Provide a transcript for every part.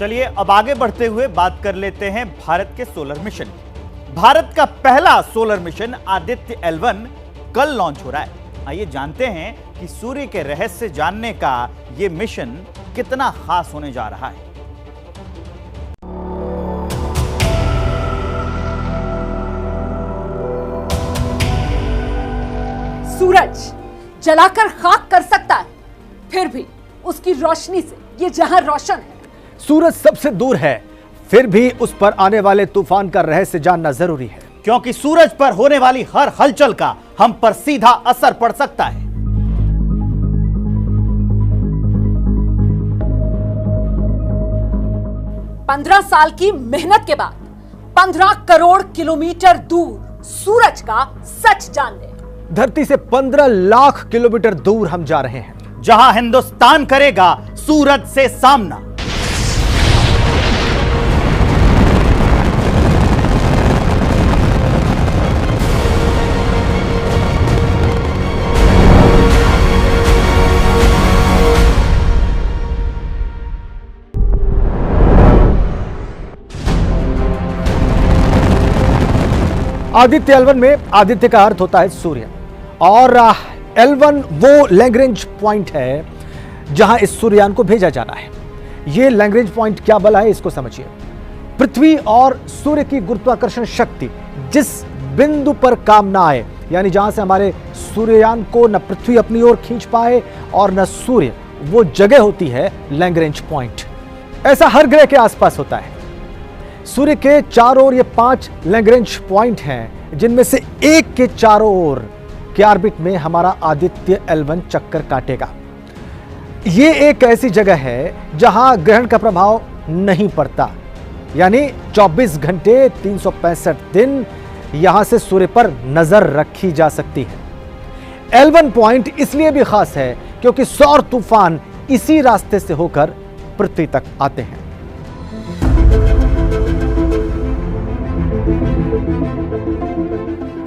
चलिए अब आगे बढ़ते हुए बात कर लेते हैं भारत के सोलर मिशन की। भारत का पहला सोलर मिशन आदित्य L1 कल लॉन्च हो रहा है। आइए जानते हैं कि सूर्य के रहस्य जानने का यह मिशन कितना खास होने जा रहा है। सूरज जलाकर खाक कर सकता है, फिर भी उसकी रोशनी से ये जहां रोशन है। सूरज सबसे दूर है, फिर भी उस पर आने वाले तूफान का रहस्य जानना जरूरी है, क्योंकि सूरज पर होने वाली हर हलचल का हम पर सीधा असर पड़ सकता है। पंद्रह साल की मेहनत के बाद 15 करोड़ किलोमीटर दूर सूरज का सच जान ले। धरती से 15 लाख किलोमीटर दूर हम जा रहे हैं, जहां हिंदुस्तान करेगा सूरज से सामना। आदित्य L1 में आदित्य का अर्थ होता है सूर्य, और L1 वो लैग्रेंज पॉइंट है जहां इस सूर्ययान को भेजा जाना है। यह लैग्रेंज पॉइंट क्या बला है, इसको समझिए। पृथ्वी और सूर्य की गुरुत्वाकर्षण शक्ति जिस बिंदु पर काम ना आए, यानी जहां से हमारे सूर्ययान को न पृथ्वी अपनी ओर खींच पाए और न सूर्य, वो जगह होती है लैग्रेंज पॉइंट। ऐसा हर ग्रह के आसपास होता है। सूर्य के चारों ओर ये 5 लैग्रेंज पॉइंट हैं, जिनमें से एक के चारों ओर के ऑर्बिट में हमारा आदित्य L1 चक्कर काटेगा। ये एक ऐसी जगह है जहां ग्रहण का प्रभाव नहीं पड़ता, यानी 24 घंटे 365 दिन यहां से सूर्य पर नजर रखी जा सकती है। L1 पॉइंट इसलिए भी खास है क्योंकि सौर तूफान इसी रास्ते से होकर पृथ्वी तक आते हैं।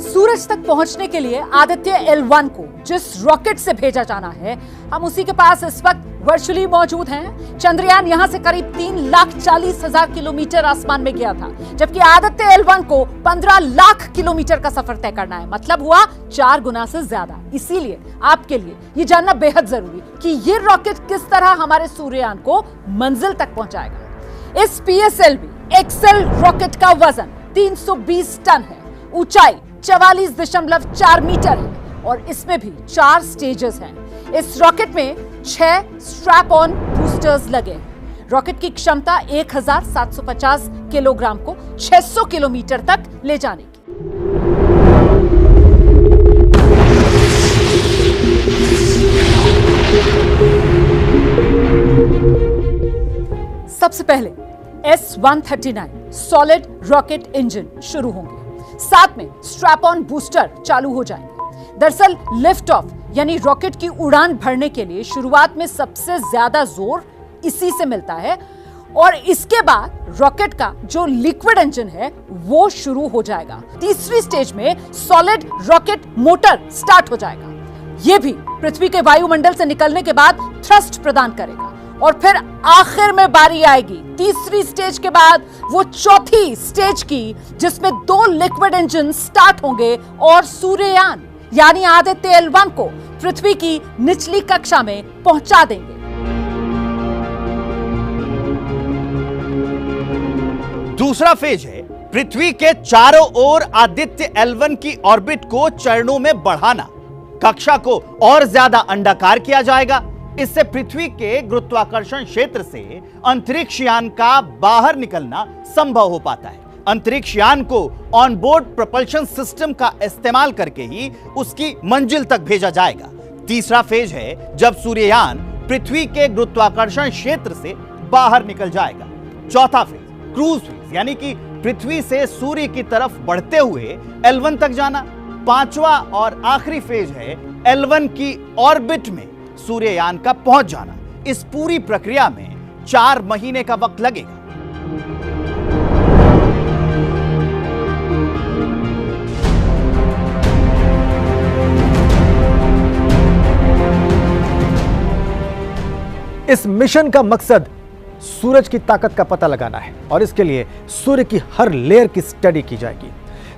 सूरज तक पहुंचने के लिए आदित्य L1 को जिस रॉकेट से भेजा जाना है, हम उसी के पास इस वक्त वर्चुअली मौजूद हैं। चंद्रयान यहां से करीब 3,40,000 किलोमीटर आसमान में गया था, जबकि आदित्य L1 को 15 लाख किलोमीटर का सफर तय करना है। मतलब हुआ 4 गुना से ज्यादा। इसीलिए आपके लिए ये जानना बेहद जरूरी कि ये रॉकेट किस तरह हमारे सूर्ययान को मंजिल तक पहुंचाएगा। इस PSLV एक्सेल रॉकेट का वजन 320 टन है, ऊंचाई 44.4 मीटर है और इसमें भी 4 स्टेजेस हैं। इस रॉकेट में 6 स्ट्रैप ऑन बूस्टर्स लगे हैं। रॉकेट की क्षमता 1750 किलोग्राम को 600 किलोमीटर तक ले जाने की। सबसे पहले S139 सॉलिड रॉकेट इंजन शुरू होंगे, साथ में स्ट्रैप ऑन बूस्टर चालू हो जाएंगे। दरअसल लिफ्ट ऑफ यानी रॉकेट की उड़ान भरने के लिए शुरुआत में सबसे ज्यादा जोर इसी से मिलता है और इसके बाद रॉकेट का जो लिक्विड इंजन है वो शुरू हो जाएगा। तीसरी स्टेज में सॉलिड रॉकेट मोटर स्टार्ट हो जाएगा। यह भी पृथ्वी के वायुमंडल से निकलने के बाद थ्रस्ट प्रदान करेगा और फिर आखिर में बारी आएगी तीसरी स्टेज के बाद वो चौथी स्टेज की, जिसमें 2 लिक्विड इंजन स्टार्ट होंगे और सूर्ययान यानी आदित्य L1 को पृथ्वी की निचली कक्षा में पहुंचा देंगे। दूसरा फेज है पृथ्वी के चारों ओर आदित्य L1 की ऑर्बिट को चरणों में बढ़ाना। कक्षा को और ज्यादा अंडाकार किया जाएगा। इससे पृथ्वी के गुरुत्वाकर्षण क्षेत्र से अंतरिक्ष यान का बाहर निकलना संभव हो पाता है। अंतरिक्ष यान को ऑनबोर्ड प्रोपल्शन सिस्टम का इस्तेमाल करके ही उसकी मंजिल तक भेजा जाएगा। तीसरा फेज है जब सूर्ययान पृथ्वी के गुरुत्वाकर्षण क्षेत्र से बाहर निकल जाएगा। चौथा फेज क्रूज फेज, यानी कि पृथ्वी से सूर्य की तरफ बढ़ते हुए L1 तक जाना। पांचवा और आखिरी फेज है L1 की ऑर्बिट में सूर्ययान का पहुंच जाना। इस पूरी प्रक्रिया में 4 महीने का वक्त लगेगा। इस मिशन का मकसद सूरज की ताकत का पता लगाना है और इसके लिए सूर्य की हर लेयर की स्टडी की जाएगी।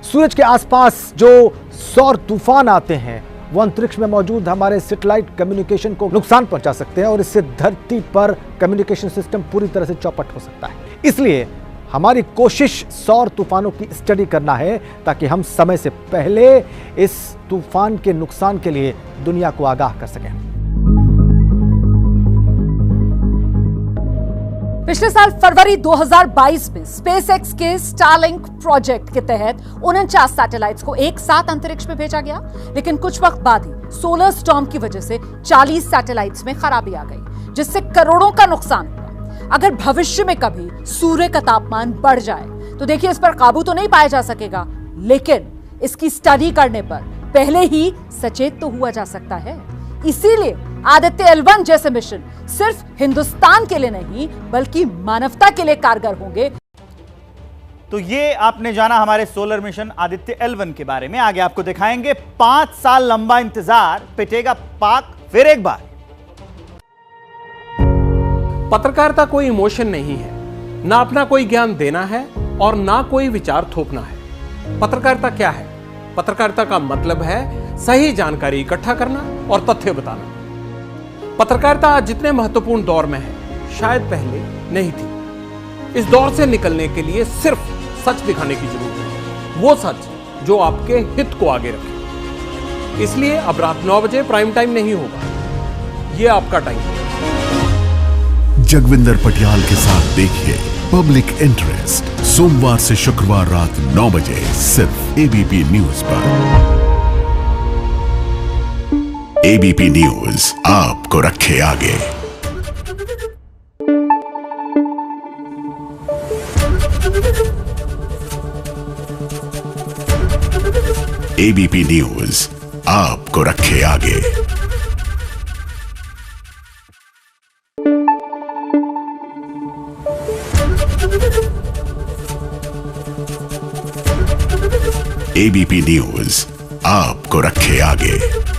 सूरज के आसपास जो सौर तूफान आते हैं वो अंतरिक्ष में मौजूद हमारे सैटेलाइट कम्युनिकेशन को नुकसान पहुंचा सकते हैं और इससे धरती पर कम्युनिकेशन सिस्टम पूरी तरह से चौपट हो सकता है। इसलिए हमारी कोशिश सौर तूफानों की स्टडी करना है ताकि हम समय से पहले इस तूफान के नुकसान के लिए दुनिया को आगाह कर सकें। पिछले साल फरवरी 2022 में स्पेसएक्स के स्टारलिंक प्रोजेक्ट के तहत 49 सैटेलाइट्स को एक साथ अंतरिक्ष में भेजा गया, लेकिन कुछ वक्त बाद ही सोलर स्टॉर्म की वजह से 40 सैटेलाइट्स में खराबी आ गई, जिससे करोड़ों का नुकसान हुआ। अगर भविष्य में कभी सूर्य का तापमान बढ़ जाए तो देखिए इस पर काबू तो नहीं पाया जा सकेगा, लेकिन इसकी स्टडी करने पर पहले ही सचेत तो हुआ जा सकता है। इसीलिए आदित्य L1 जैसे मिशन सिर्फ हिंदुस्तान के लिए नहीं बल्कि मानवता के लिए कारगर होंगे। तो ये आपने जाना हमारे सोलर मिशन आदित्य L1 के बारे में। आगे आपको दिखाएंगे 5 साल लंबा इंतजार पिटेगा पाक फिर एक बार। पत्रकारिता कोई इमोशन नहीं है, ना अपना कोई ज्ञान देना है और ना कोई विचार थोपना है। पत्रकारिता क्या है? पत्रकारिता का मतलब है सही जानकारी इकट्ठा करना और तथ्य बताना। पत्रकारिता आज जितने महत्वपूर्ण दौर में है शायद पहले नहीं थी। इस दौर से निकलने के लिए सिर्फ सच दिखाने की जरूरत है, वो सच जो आपके हित को आगे रखे। इसलिए अब रात 9 बजे प्राइम टाइम नहीं होगा, ये आपका टाइम है। जगविंदर पटियाल के साथ देखिए पब्लिक इंटरेस्ट सोमवार से शुक्रवार रात 9 बजे सिर्फ एबीपी न्यूज पर। एबीपी न्यूज आपको रखे आगे। एबीपी न्यूज आपको रखे आगे। एबीपी न्यूज आपको रखे आगे।